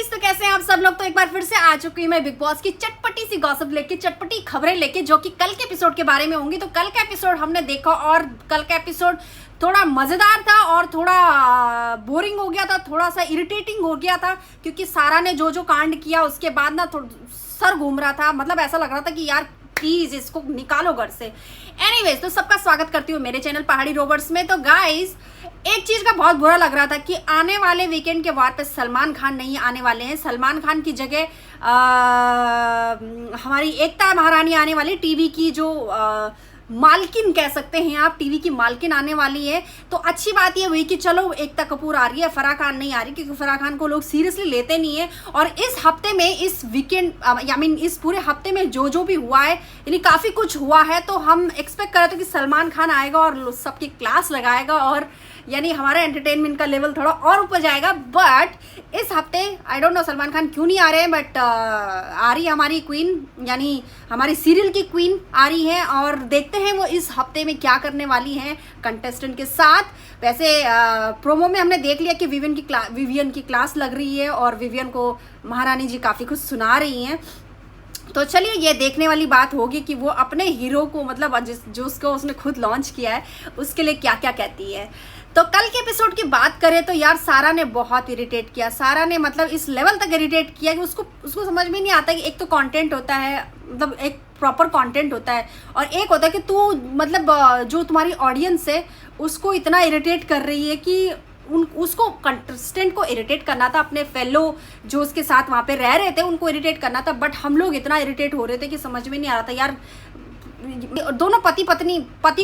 Guys, तो कैसे हैं आप सब लोग। तो एक बार फिर से आ चुकी हूँ मैं बिग बॉस की चटपटी सी गॉसिप लेके, चटपटी खबरें लेके, जो कि कल के एपिसोड के बारे में होंगी। तो कल का एपिसोड हमने देखा और कल का एपिसोड थोड़ा मजेदार था और थोड़ा बोरिंग हो गया था, थोड़ा सा इरिटेटिंग हो गया था, क्योंकि सारा ने जो जो कांड किया उसके बाद ना सर घूम रहा था। मतलब ऐसा लग रहा था कि यार प्लीज इसको निकालो घर से। एनीवेज, तो सबका स्वागत करती हूँ मेरे चैनल पहाड़ी रोबर्ट्स में। तो गाइस, एक चीज का बहुत बुरा लग रहा था कि आने वाले वीकेंड के वार पे सलमान खान नहीं आने वाले हैं। सलमान खान की जगह हमारी एकता महारानी आने वाली, टीवी की जो मालकिन कह सकते हैं आप, टीवी की मालकिन आने वाली है। तो अच्छी बात ये हुई कि चलो एकता कपूर आ रही है, फराह खान नहीं आ रही, क्योंकि फराह खान को लोग सीरियसली लेते नहीं है। और इस हफ्ते में, इस वीकेंड इस पूरे हफ्ते में जो जो भी हुआ है, यानी काफ़ी कुछ हुआ है, तो हम एक्सपेक्ट कर रहे थे कि सलमान खान आएगा और सबकी क्लास लगाएगा और यानी हमारा एंटरटेनमेंट का लेवल थोड़ा और ऊपर जाएगा। बट इस हफ्ते I don't know Salman Khan क्यों नहीं आ रहे हैं, बट आ रही हमारी क्वीन, यानी हमारी सीरियल की क्वीन आ रही है। और देखते हैं वो इस हफ्ते में क्या करने वाली हैं कंटेस्टेंट के साथ। वैसे प्रोमो में हमने देख लिया कि विवियन की क्लास लग रही है और विवियन को महारानी जी काफ़ी कुछ सुना रही हैं। तो चलिए, ये देखने वाली बात होगी कि वो अपने हीरो को, मतलब जो उसको उसने खुद लॉन्च किया है, उसके लिए क्या क्या कहती है। तो कल के एपिसोड की बात करें तो यार सारा ने बहुत इरिटेट किया। सारा ने मतलब इस लेवल तक इरिटेट किया कि उसको समझ में नहीं आता कि एक तो कंटेंट होता है, मतलब एक प्रॉपर कंटेंट होता है, और एक होता है कि तू मतलब जो तुम्हारी ऑडियंस है उसको इतना इरिटेट कर रही है कि उसको कंटेस्टेंट को इरिटेट करना था, अपने फेलो जो उसके साथ वहाँ पे रह रहे थे उनको इरिटेट करना था। बट हम लोग इतना इरिटेट हो रहे थे कि समझ में नहीं आ रहा था यार। दोनों पति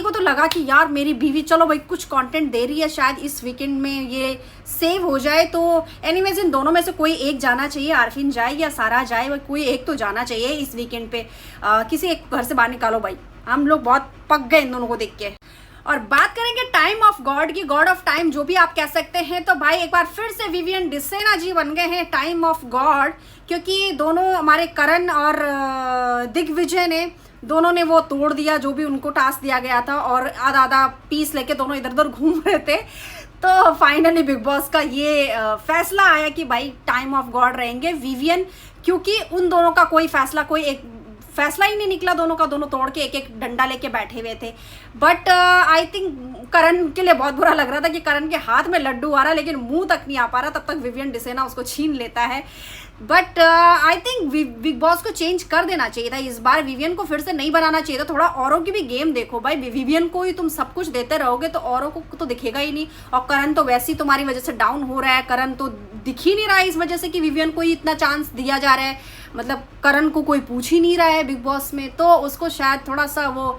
को तो लगा कि यार मेरी बीवी चलो भाई कुछ कंटेंट दे रही है, शायद इस वीकेंड में ये सेव हो जाए। तो एनीवेज, इन दोनों में से कोई एक जाना चाहिए, आरफिन जाए या सारा जाए, कोई एक तो जाना चाहिए इस वीकेंड पे। किसी एक घर से बाहर निकालो भाई, हम लोग बहुत पक गए इन दोनों को देख के। और बात करेंगे टाइम ऑफ गॉड की, गॉड ऑफ टाइम जो भी आप कह सकते हैं, तो भाई एक बार फिर से विवियन डिसेना जी बन गए हैं टाइम ऑफ गॉड, क्योंकि दोनों हमारे करण और दिग्विजय ने दोनों ने वो तोड़ दिया जो भी उनको टास्क दिया गया था, और आधा आधा पीस लेके दोनों इधर उधर घूम रहे थे। तो फाइनली बिग बॉस का ये फैसला आया कि भाई टाइम ऑफ गॉड रहेंगे विवियन, क्योंकि उन दोनों का कोई फैसला ही नहीं निकला। दोनों का दोनों तोड़ के एक एक डंडा लेके बैठे हुए थे। बट आई थिंक करण के लिए बहुत बुरा लग रहा था कि करण के हाथ में लड्डू आ रहा है लेकिन मुंह तक नहीं आ पा रहा, तब तक विवियन डिसेना उसको छीन लेता है। But I think big boss को चेंज कर देना चाहिए था इस बार, विवियन को फिर से नहीं बनाना चाहिए था। थोड़ा औरों की भी गेम देखो भाई, विवियन को ही तुम सब कुछ देते रहोगे तो औरों को तो दिखेगा ही नहीं। और करण तो वैसे ही तुम्हारी वजह से डाउन हो रहा है, करण तो दिख ही नहीं रहा है इस वजह से कि विवियन को ही इतना चांस दिया जा रहा है। मतलब करण को कोई पूछ ही नहीं रहा है बिग बॉस में, तो उसको शायद थोड़ा सा वो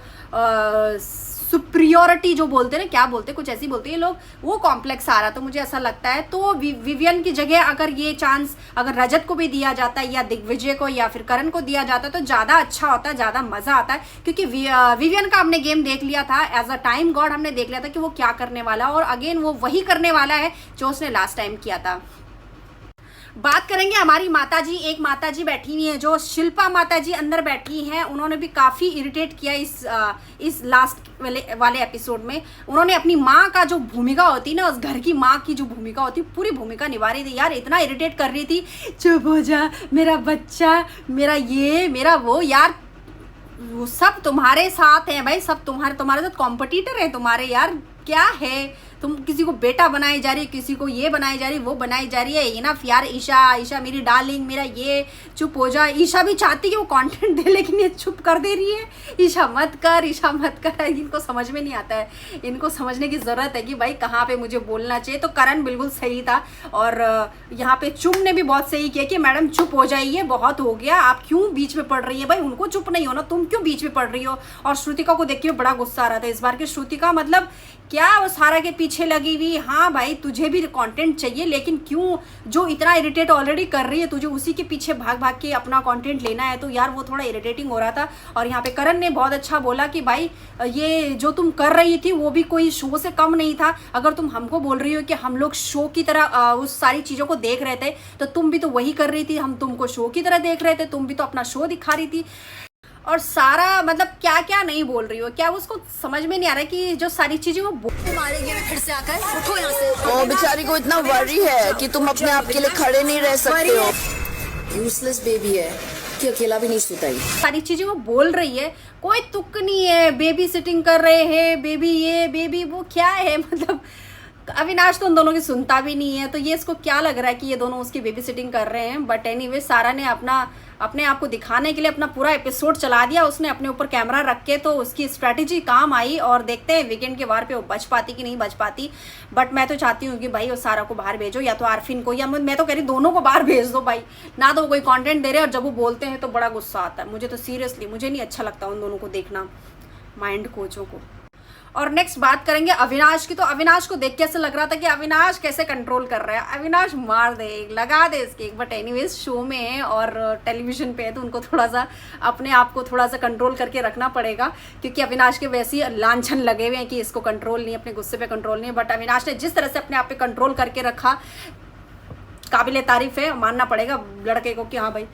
सुप्रियोरिटी जो बोलते हैं ना, क्या बोलते हैं, कुछ ऐसी बोलते हैं लोग, वो कॉम्प्लेक्स आ रहा, तो मुझे ऐसा लगता है। तो विवियन की जगह अगर ये चांस अगर रजत को भी दिया जाता है या दिग्विजय को या फिर करण को दिया जाता है तो ज़्यादा अच्छा होता है, ज़्यादा मज़ा आता है। क्योंकि विवियन का हमने गेम देख लिया था, एज अ टाइम गॉड हमने देख लिया था कि वो क्या करने वाला है, और अगेन वो वही करने वाला है जो उसने लास्ट टाइम किया था। बात करेंगे हमारी माताजी, एक माताजी बैठी हुई है जो शिल्पा माताजी अंदर बैठी हैं। उन्होंने भी काफ़ी इरिटेट किया इस लास्ट वाले एपिसोड में। उन्होंने अपनी माँ का जो भूमिका होती है ना, उस घर की माँ की जो भूमिका होती है, पूरी भूमिका निभा रही थी यार। इतना इरिटेट कर रही थी, चुप हो जा, मेरा बच्चा, मेरा ये, मेरा वो। यार वो सब तुम्हारे साथ हैं भाई, सब तुम्हारे साथ कॉम्पिटिटर है तुम्हारे। यार क्या है, तुम किसी को बेटा बनाई जा रही है, किसी को ये बनाई जा रही है, वो बनाई जा रही है। इनफ यार, ईशा मेरी डार्लिंग, मेरा ये, चुप हो जा। ईशा भी चाहती है वो कंटेंट दे, लेकिन ये चुप कर दे रही है। ईशा मत कर। इनको समझ में नहीं आता है, इनको समझने की ज़रूरत है कि भाई कहाँ पे मुझे बोलना चाहिए। तो करण बिल्कुल सही था, और यहाँ पे चुप ने भी बहुत सही किया कि मैडम चुप हो जाइए, बहुत हो गया, आप क्यों बीच में पड़ रही है भाई, उनको चुप नहीं होना, तुम क्यों बीच में पड़ रही हो। और श्रुतिका को देख के बड़ा गुस्सा आ रहा था इस बार की। श्रुतिका मतलब क्या वो सारा के पीछे लगी हुई। हाँ भाई, तुझे भी कंटेंट चाहिए, लेकिन क्यों जो इतना इरिटेट ऑलरेडी कर रही है, तुझे उसी के पीछे भाग भाग के अपना कंटेंट लेना है। तो यार वो थोड़ा इरिटेटिंग हो रहा था। और यहाँ पे करण ने बहुत अच्छा बोला कि भाई ये जो तुम कर रही थी वो भी कोई शो से कम नहीं था। अगर तुम हमको बोल रही हो कि हम लोग शो की तरह उस सारी चीज़ों को देख रहे थे, तो तुम भी तो वही कर रही थी, हम तुमको शो की तरह देख रहे थे, तुम भी तो अपना शो दिखा रही थी। और सारा मतलब क्या क्या नहीं बोल रही हो, क्या उसको समझ में नहीं आ रहा है कि जो सारी चीजें वो मारेंगे फिर से आकर, उठो यहाँ से। वो बेचारी को इतना वरी है कि तुम अपने आप के लिए खड़े नहीं रह सकते हो। यूजलेस बेबी है कि अकेला भी नहीं सोता ही। सारी चीजें वो बोल रही है, कोई तुक नहीं है। बेबी सिटिंग कर रहे हैं, बेबी ये बेबी वो, क्या है मतलब अविनाश तो उन दोनों की सुनता भी नहीं है, तो ये इसको क्या लग रहा है कि ये दोनों उसकी बेबी सिटिंग कर रहे हैं। बट एनीवे सारा ने अपने आप को दिखाने के लिए अपना पूरा एपिसोड चला दिया उसने अपने ऊपर कैमरा रख के, तो उसकी स्ट्रैटेजी काम आई। और देखते हैं वीकेंड के वार पे वो बच पाती कि नहीं बच पाती। बट मैं तो चाहती हूँ कि भाई उस सारा को बाहर भेजो, या तो आरफिन को, या मैं तो कह रही दोनों को बाहर भेज दो भाई। ना तो वो कोई कंटेंट दे रहे और जब वो बोलते हैं तो बड़ा गुस्सा आता है मुझे, तो सीरियसली मुझे नहीं अच्छा लगता उन दोनों को देखना, माइंड कोचों को। और नेक्स्ट बात करेंगे अविनाश की। तो अविनाश को देख के ऐसा लग रहा था कि अविनाश कैसे कंट्रोल कर रहा है, अविनाश मार दे, लगा दे इसके। बट एनीवेज शो में है और टेलीविजन पे है, तो उनको थोड़ा सा अपने आप को थोड़ा सा कंट्रोल करके रखना पड़ेगा, क्योंकि अविनाश के वैसे ही लांछन लगे हुए हैं कि इसको कंट्रोल नहीं, अपने गुस्से पे कंट्रोल नहीं। बट अविनाश ने जिस तरह से अपने आप पे कंट्रोल करके रखा, काबिले तारीफ है, मानना पड़ेगा लड़के को कि हाँ भाई।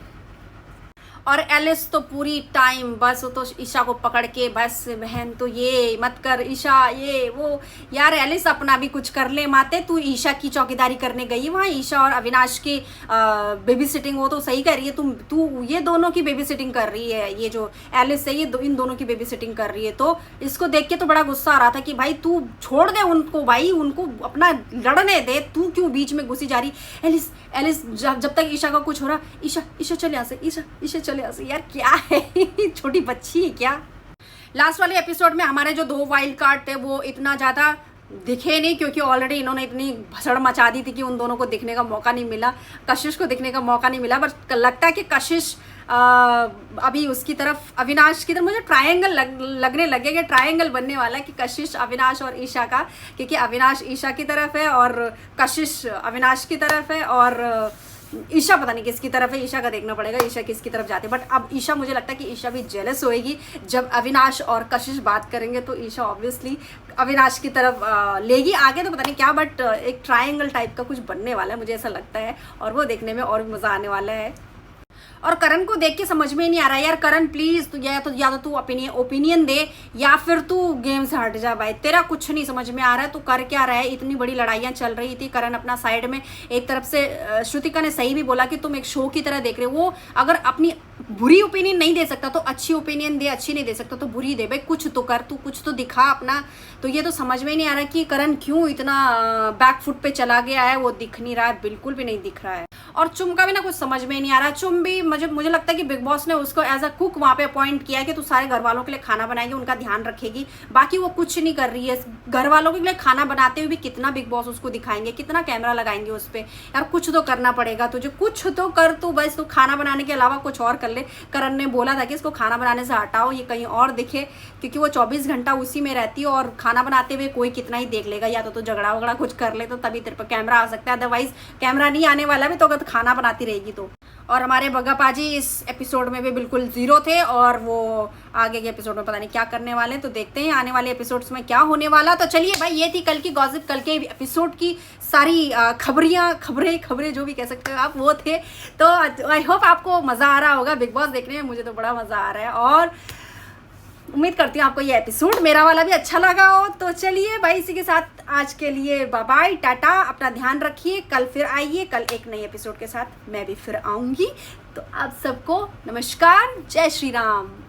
और एलिस तो पूरी टाइम बस वो तो ईशा को पकड़ के बस, बहन तो ये मत कर ईशा, ये वो। यार एलिस अपना भी कुछ कर ले माते, तू ईशा की चौकीदारी करने गई वहाँ, ईशा और अविनाश की बेबी सिटिंग वो तो सही कर रही है, तू ये दोनों की बेबी सिटिंग कर रही है। ये जो एलिस है ये इन दोनों की बेबी सिटिंग कर रही है। तो इसको देख के तो बड़ा गुस्सा आ रहा था कि भाई तू छोड़ दे उनको भाई, उनको अपना लड़ने दे, तू क्यों बीच में घुसी जा रही। एलिस जब तक ईशा का कुछ हो रहा, ईशा चले यहाँ से, ईशा चले यहाँ से। यार क्या है छोटी बच्ची है क्या। लास्ट वाले एपिसोड में हमारे जो 2 वाइल्ड कार्ड थे वो इतना ज़्यादा दिखे नहीं, क्योंकि ऑलरेडी इन्होंने इतनी भसड़ मचा दी थी कि उन दोनों को दिखने का मौका नहीं मिला, कशिश को दिखने का मौका नहीं मिला। बट लगता है कि कशिश अभी उसकी तरफ, अविनाश की तरफ, मुझे ट्रायंगल लगने लगेगा, ट्रायंगल बनने वाला है कि कशिश अविनाश और ईशा का, क्योंकि अविनाश ईशा की तरफ है और कशिश अविनाश की तरफ है, और ईशा पता नहीं किसकी तरफ है। ईशा का देखना पड़ेगा ईशा किसकी तरफ जाती है। बट अब ईशा, मुझे लगता है कि ईशा भी जेलस होएगी जब अविनाश और कशिश बात करेंगे, तो ईशा ऑब्वियसली अविनाश की तरफ लेगी आगे, तो पता नहीं क्या। बट एक ट्रायंगल टाइप का कुछ बनने वाला है, मुझे ऐसा लगता है, और वो देखने में और भी मज़ा आने वाला है। और करण को देख के समझ में नहीं आ रहा है यार, करण प्लीज तू या तो तू ओपिनियन दे, या फिर तू गेम से हट जा भाई, तेरा कुछ नहीं समझ में आ रहा है, तू कर क्या रहा है। इतनी बड़ी लड़ाइयाँ चल रही थी, करण अपना साइड में, एक तरफ से श्रुतिका ने सही भी बोला कि तुम एक शो की तरह देख रहे हो। वो अगर अपनी बुरी ओपिनियन नहीं दे सकता तो अच्छी ओपिनियन दे, अच्छी नहीं दे सकता तो बुरी दे भाई, कुछ तो कर, तू कुछ तो दिखा अपना। तो ये तो समझ में नहीं आ रहा कि करण क्यों इतना बैक फुट पे चला गया है, वो दिख नहीं रहा है, बिल्कुल भी नहीं दिख रहा है। और चुम का भी ना कुछ समझ में नहीं आ रहा। चुम भी मुझे लगता है कि बिग बॉस ने उसको एज अ कुक वहाँ पे अपॉइंट किया है कि तू सारे घर वालों के लिए खाना बनाएगी, उनका ध्यान रखेगी, बाकी वो कुछ नहीं कर रही है। घर वालों के लिए खाना बनाते हुए भी कितना बिग बॉस उसको दिखाएंगे, कितना कैमरा लगाएंगे उस पर। यार कुछ तो करना पड़ेगा तुझे, कुछ तो कर, तू बस तू खाना बनाने के अलावा कुछ और कर ले। करण ने बोला था कि इसको खाना बनाने से हटाओ, ये कहीं और दिखे, क्योंकि वो 24 घंटा उसी में रहती है और खाना बनाते हुए कोई कितना ही देख लेगा। या तो झगड़ा वगड़ा कुछ कर ले तो तभी तेरे पर कैमरा आ सकता है, अदरवाइज कैमरा नहीं आने वाला भी तो अगर खाना बनाती रहेगी तो। और हमारे बग्गा पाजी इस एपिसोड में भी बिल्कुल जीरो थे, और वो आगे के एपिसोड में पता नहीं क्या करने वाले हैं, तो देखते हैं आने वाले एपिसोड्स में क्या होने वाला। तो चलिए भाई, ये थी कल की गॉसिप, कल के एपिसोड की सारी खबरें जो भी कह सकते हो आप, वो थे। तो आई होप आपको मज़ा आ रहा होगा बिग बॉस देखने में, मुझे तो बड़ा मज़ा आ रहा है, और उम्मीद करती हूँ आपको ये एपिसोड मेरा वाला भी अच्छा लगा हो। तो चलिए भाई, इसी के साथ आज के लिए बाय बाय, टाटा, अपना ध्यान रखिए, कल फिर आइए, कल एक नई एपिसोड के साथ मैं भी फिर आऊँगी। तो आप सबको नमस्कार, जय श्री राम।